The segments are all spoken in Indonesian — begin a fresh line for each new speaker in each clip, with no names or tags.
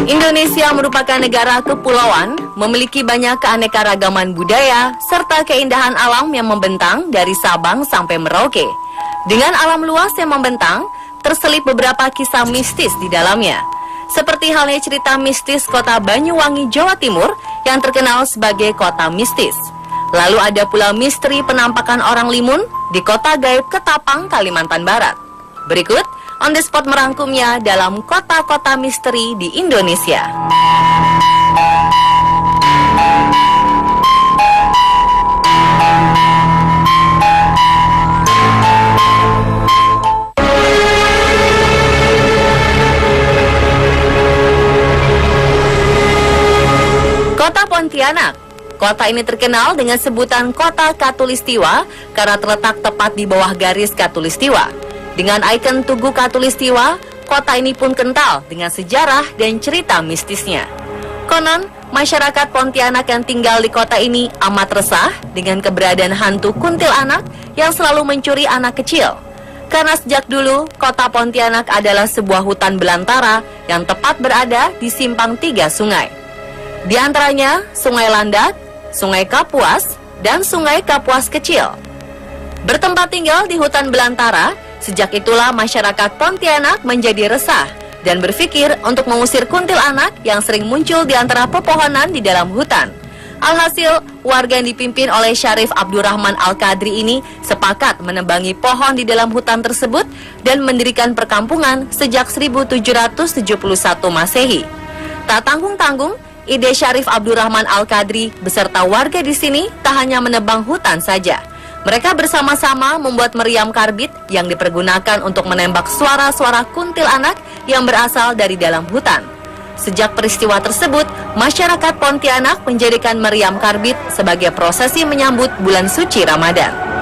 Indonesia merupakan negara kepulauan, memiliki banyak keanekaragaman budaya, serta keindahan alam yang membentang dari Sabang sampai Merauke. Dengan alam luas yang membentang, terselip beberapa kisah mistis di dalamnya. Seperti halnya cerita mistis kota Banyuwangi, Jawa Timur, yang terkenal sebagai kota mistis. Lalu ada pula misteri penampakan orang limun di kota gaib Ketapang, Kalimantan Barat. Berikut On The Spot merangkumnya dalam kota-kota misteri di Indonesia. Kota Pontianak. Kota ini terkenal dengan sebutan Kota Khatulistiwa karena terletak tepat di bawah garis Khatulistiwa. Dengan ikon Tugu Khatulistiwa, kota ini pun kental dengan sejarah dan cerita mistisnya. Konon, masyarakat Pontianak yang tinggal di kota ini amat resah dengan keberadaan hantu kuntilanak yang selalu mencuri anak kecil. Karena sejak dulu, kota Pontianak adalah sebuah hutan belantara yang tepat berada di simpang 3 sungai. Di antaranya, Sungai Landak, Sungai Kapuas, dan Sungai Kapuas Kecil. Bertempat tinggal di hutan belantara, sejak itulah masyarakat Pontianak menjadi resah dan berpikir untuk mengusir kuntilanak yang sering muncul di antara pepohonan di dalam hutan. Alhasil, warga yang dipimpin oleh Syarif Abdurrahman Al-Qadri ini sepakat menebangi pohon di dalam hutan tersebut dan mendirikan perkampungan sejak 1771 Masehi. Tak tanggung-tanggung, ide Syarif Abdurrahman Al-Qadri beserta warga di sini tak hanya menebang hutan saja. Mereka bersama-sama membuat meriam karbit yang dipergunakan untuk menembak suara-suara kuntilanak yang berasal dari dalam hutan. Sejak peristiwa tersebut, masyarakat Pontianak menjadikan meriam karbit sebagai prosesi menyambut bulan suci Ramadan.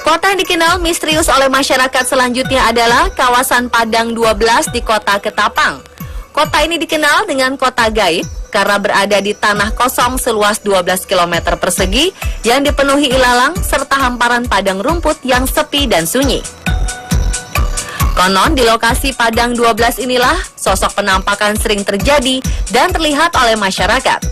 Kota yang dikenal misterius oleh masyarakat selanjutnya adalah kawasan Padang 12 di kota Ketapang. Kota ini dikenal dengan kota gaib karena berada di tanah kosong seluas 12 km persegi yang dipenuhi ilalang serta hamparan padang rumput yang sepi dan sunyi. Konon di lokasi Padang 12 inilah sosok penampakan sering terjadi dan terlihat oleh masyarakat.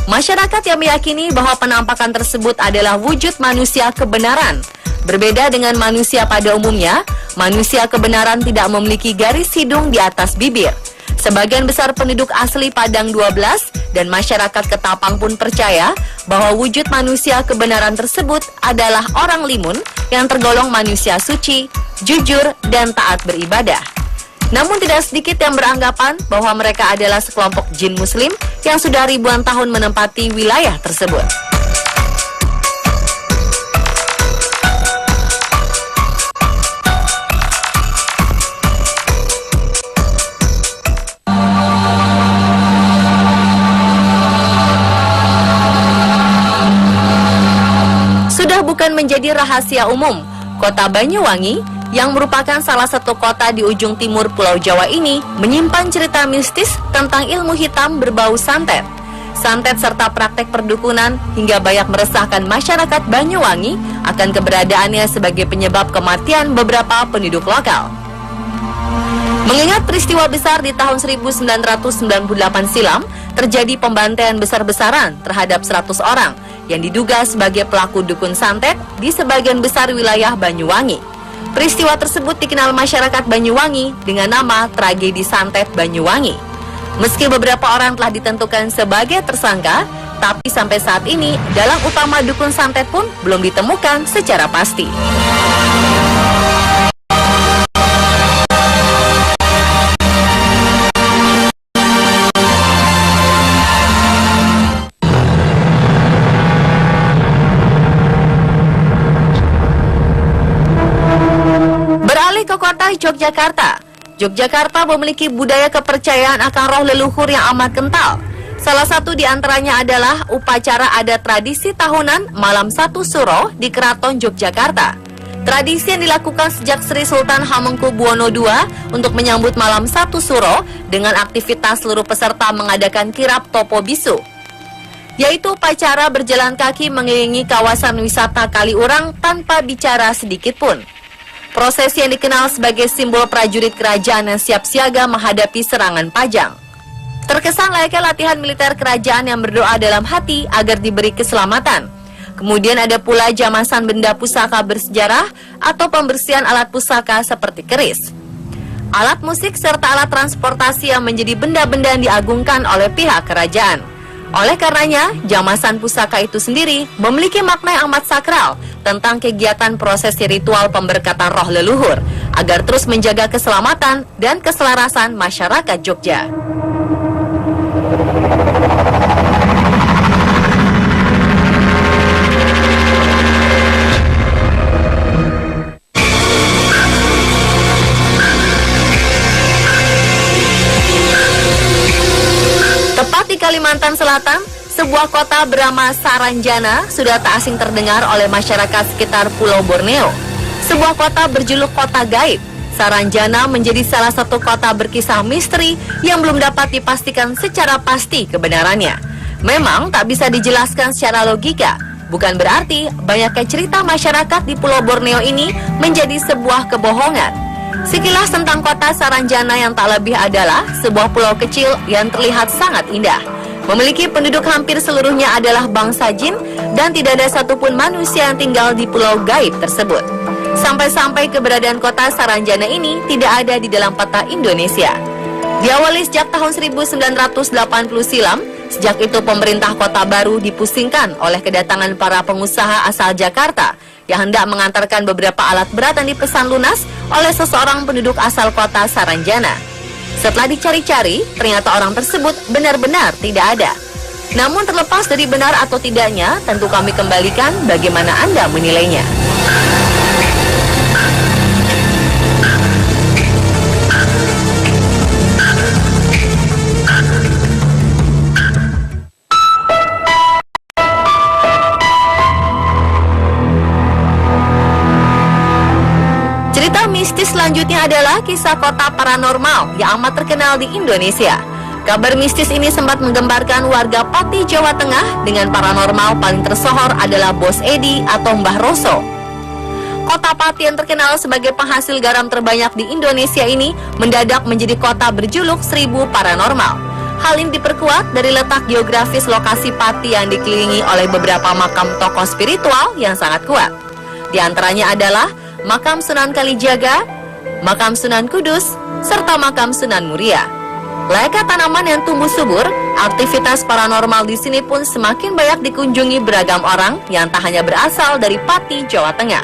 Masyarakat yang meyakini bahwa penampakan tersebut adalah wujud manusia kebenaran. Berbeda dengan manusia pada umumnya, manusia kebenaran tidak memiliki garis hidung di atas bibir. Sebagian besar penduduk asli Padang 12 dan masyarakat Ketapang pun percaya bahwa wujud manusia kebenaran tersebut adalah orang limun yang tergolong manusia suci, jujur, dan taat beribadah. Namun tidak sedikit yang beranggapan bahwa mereka adalah sekelompok jin muslim yang sudah ribuan tahun menempati wilayah tersebut. Bukan menjadi rahasia umum, kota Banyuwangi yang merupakan salah satu kota di ujung timur Pulau Jawa ini menyimpan cerita mistis tentang ilmu hitam berbau santet. Santet serta praktek perdukunan hingga banyak meresahkan masyarakat Banyuwangi akan keberadaannya sebagai penyebab kematian beberapa penduduk lokal. Mengingat peristiwa besar di tahun 1998 silam, terjadi pembantaian besar-besaran terhadap 100 orang yang diduga sebagai pelaku dukun santet di sebagian besar wilayah Banyuwangi. Peristiwa tersebut dikenal masyarakat Banyuwangi dengan nama tragedi santet Banyuwangi. Meski beberapa orang telah ditentukan sebagai tersangka, tapi sampai saat ini dalang utama dukun santet pun belum ditemukan secara pasti. Ke kota Yogyakarta. Yogyakarta memiliki budaya kepercayaan akan roh leluhur yang amat kental. Salah satu di antaranya adalah upacara adat tradisi tahunan Malam Satu Suro di Keraton Yogyakarta. Tradisi yang dilakukan sejak Sri Sultan Hamengkubuwono II untuk menyambut malam 1 Suro dengan aktivitas seluruh peserta mengadakan kirap topo bisu, yaitu upacara berjalan kaki mengelilingi kawasan wisata Kaliurang tanpa bicara sedikit pun. Prosesi yang dikenal sebagai simbol prajurit kerajaan yang siap siaga menghadapi serangan Pajang. Terkesan layaknya latihan militer kerajaan yang berdoa dalam hati agar diberi keselamatan. Kemudian ada pula jamasan benda pusaka bersejarah atau pembersihan alat pusaka seperti keris, alat musik serta alat transportasi yang menjadi benda-benda yang diagungkan oleh pihak kerajaan. Oleh karenanya, jamasan pusaka itu sendiri memiliki makna yang amat sakral tentang kegiatan prosesi ritual pemberkatan roh leluhur agar terus menjaga keselamatan dan keselarasan masyarakat Jogja. Tepat di Kalimantan Selatan, sebuah kota bernama Saranjana sudah tak asing terdengar oleh masyarakat sekitar Pulau Borneo. Sebuah kota berjuluk kota gaib, Saranjana menjadi salah satu kota berkisah misteri yang belum dapat dipastikan secara pasti kebenarannya. Memang tak bisa dijelaskan secara logika, bukan berarti banyaknya cerita masyarakat di Pulau Borneo ini menjadi sebuah kebohongan. Sekilas tentang kota Saranjana yang tak lebih adalah sebuah pulau kecil yang terlihat sangat indah. Memiliki penduduk hampir seluruhnya adalah bangsa jin dan tidak ada satupun manusia yang tinggal di pulau gaib tersebut. Sampai-sampai keberadaan kota Saranjana ini tidak ada di dalam peta Indonesia. Diawali sejak tahun 1980 silam, sejak itu pemerintah kota baru dipusingkan oleh kedatangan para pengusaha asal Jakarta yang hendak mengantarkan beberapa alat berat yang dipesan lunas oleh seseorang penduduk asal kota Saranjana. Setelah dicari-cari, ternyata orang tersebut benar-benar tidak ada. Namun terlepas dari benar atau tidaknya, tentu kami kembalikan bagaimana Anda menilainya. Cerita mistis selanjutnya adalah kisah kota paranormal yang amat terkenal di Indonesia. Kabar mistis ini sempat menggembarkan warga Pati, Jawa Tengah dengan paranormal paling tersohor adalah Bos Edi atau Mbah Roso. Kota Pati yang terkenal sebagai penghasil garam terbanyak di Indonesia ini mendadak menjadi kota berjuluk 1000 paranormal. Hal ini diperkuat dari letak geografis lokasi Pati yang dikelilingi oleh beberapa makam tokoh spiritual yang sangat kuat. Di antaranya adalah makam Sunan Kalijaga, makam Sunan Kudus, serta makam Sunan Muria. Layaknya tanaman yang tumbuh subur, aktivitas paranormal di sini pun semakin banyak dikunjungi beragam orang yang tak hanya berasal dari Pati, Jawa Tengah.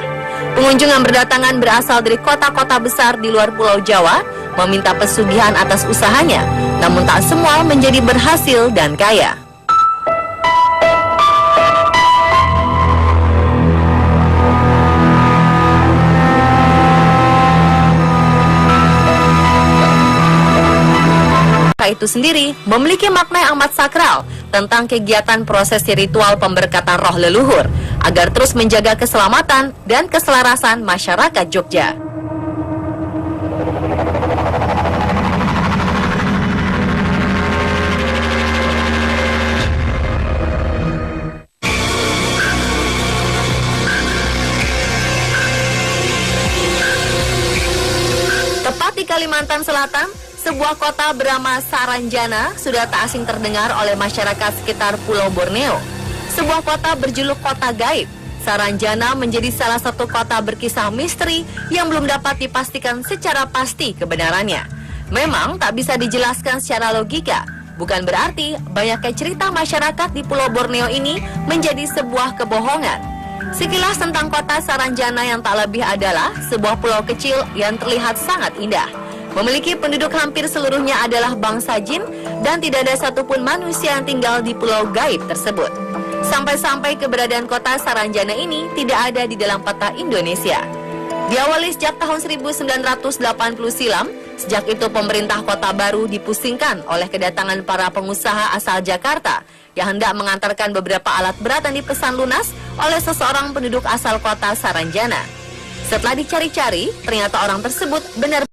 Pengunjung yang berdatangan berasal dari kota-kota besar di luar Pulau Jawa meminta pesugihan atas usahanya, namun tak semua menjadi berhasil dan kaya. Itu sendiri memiliki makna yang amat sakral tentang kegiatan prosesi ritual pemberkatan roh leluhur agar terus menjaga keselamatan dan keselarasan masyarakat Jogja. Tepat di Kalimantan Selatan, sebuah kota bernama Saranjana sudah tak asing terdengar oleh masyarakat sekitar Pulau Borneo. Sebuah kota berjuluk kota gaib, Saranjana menjadi salah satu kota berkisah misteri yang belum dapat dipastikan secara pasti kebenarannya. Memang tak bisa dijelaskan secara logika, bukan berarti banyaknya cerita masyarakat di Pulau Borneo ini menjadi sebuah kebohongan. Sekilas tentang kota Saranjana yang tak lebih adalah sebuah pulau kecil yang terlihat sangat indah. Memiliki penduduk hampir seluruhnya adalah bangsa jin dan tidak ada satupun manusia yang tinggal di pulau gaib tersebut. Sampai-sampai keberadaan kota Saranjana ini tidak ada di dalam peta Indonesia. Diawali sejak tahun 1980 silam, sejak itu pemerintah kota baru dipusingkan oleh kedatangan para pengusaha asal Jakarta yang hendak mengantarkan beberapa alat berat yang dipesan lunas oleh seseorang penduduk asal kota Saranjana. Setelah dicari-cari, ternyata orang tersebut benar